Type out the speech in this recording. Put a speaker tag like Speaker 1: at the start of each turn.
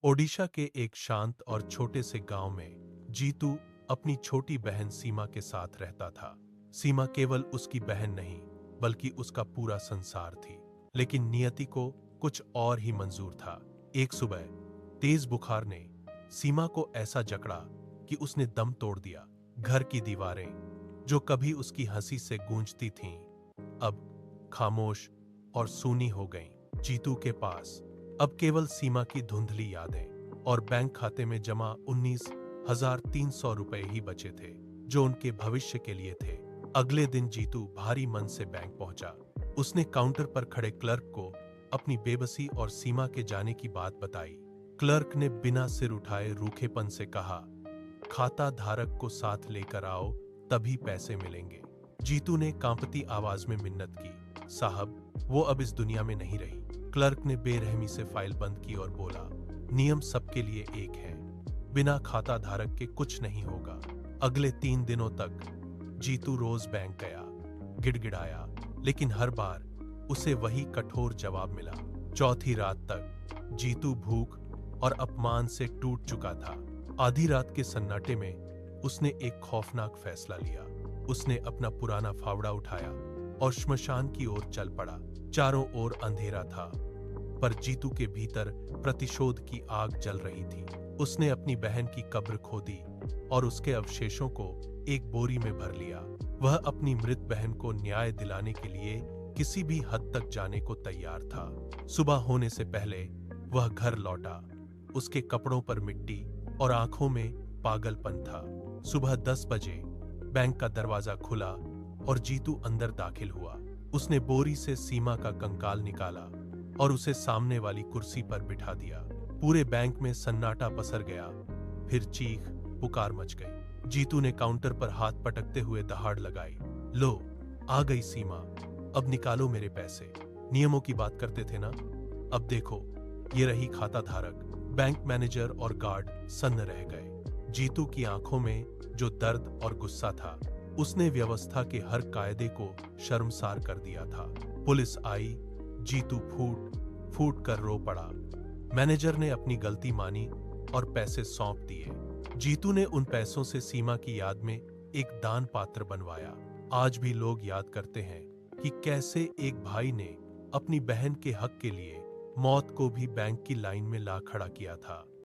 Speaker 1: ओडिशा के एक शांत और छोटे से गांव में जीतू अपनी छोटी बहन सीमा के साथ रहता था। सीमा केवल उसकी बहन नहीं, बल्कि उसका पूरा संसार थी। लेकिन नियति को कुछ और ही मंजूर था। एक सुबह तेज बुखार ने सीमा को ऐसा जकड़ा कि उसने दम तोड़ दिया। घर की दीवारें, जो कभी उसकी हंसी से गूंजती थीं, अब खामोश और सूनी हो गईं। जीतू के पास अब केवल सीमा की धुंधली यादें और बैंक खाते में जमा 19,300 रुपए ही बचे थे, जो उनके भविष्य के लिए थे। अगले दिन जीतू भारी मन से बैंक पहुंचा। उसने काउंटर पर खड़े क्लर्क को अपनी बेबसी और सीमा के जाने की बात बताई। क्लर्क ने बिना सिर उठाए रूखेपन से कहा, खाता धारक को साथ लेकर आओ, तभी पैसे मिलेंगे। जीतू ने कांपती आवाज में मिन्नत की, साहब, वो अब इस दुनिया में नहीं रही। क्लर्क ने बेरहमी से फाइल बंद की और बोला, नियम सबके लिए एक है, बिना खाता धारक के कुछ नहीं होगा। अगले 3 दिनों तक जीतू रोज बैंक गया, गिड़गिड़ाया, लेकिन हर बार उसे वही कठोर जवाब मिला। चौथी रात तक जीतू भूख और अपमान से टूट चुका था। आधी रात के सन्नाटे में उसने एक खौफनाक फैसला लिया। उसने अपना पुराना फावड़ा उठाया और श्मशान की ओर चल पड़ा। चारों ओर अंधेरा था, पर जीतू के भीतर प्रतिशोध की आग जल रही थी। उसने अपनी बहन की कब्र खोदी और उसके अवशेषों को एक बोरी में भर लिया। वह अपनी मृत बहन को न्याय दिलाने के लिए किसी भी हद तक जाने को तैयार था। सुबह होने से पहले वह घर लौटा। उसके कपड़ों पर मिट्टी और आंखों में पागलपन था। सुबह 10 बजे बैंक का दरवाजा खुला और जीतू अंदर दाखिल हुआ। उसने बोरी से सीमा का कंकाल निकाला और उसे सामने वाली कुर्सी पर बिठा दिया। पूरे बैंक में सन्नाटा पसर गया। फिर चीख पुकार मच गई। जीतू ने काउंटर पर हाथ पटकते हुए दहाड़ लगाई, लो, आ गई सीमा, अब निकालो मेरे पैसे। नियमों की बात करते थे ना, अब देखो, ये रही खाता धारक। बैंक मैनेजर और गार्ड सन्न रह गए। जीतू की आंखों में जो दर्द और गुस्सा था, उसने व्यवस्था के हर कायदे को शर्मसार कर दिया था। पुलिस आई, जीतू फूट फूट कर रो पड़ा। मैनेजर ने अपनी गलती मानी और पैसे सौंप दिए। जीतू ने उन पैसों से सीमा की याद में एक दान पात्र बनवाया। आज भी लोग याद करते हैं कि कैसे एक भाई ने अपनी बहन के हक के लिए मौत को भी बैंक की लाइन में ला खड़ा किया था।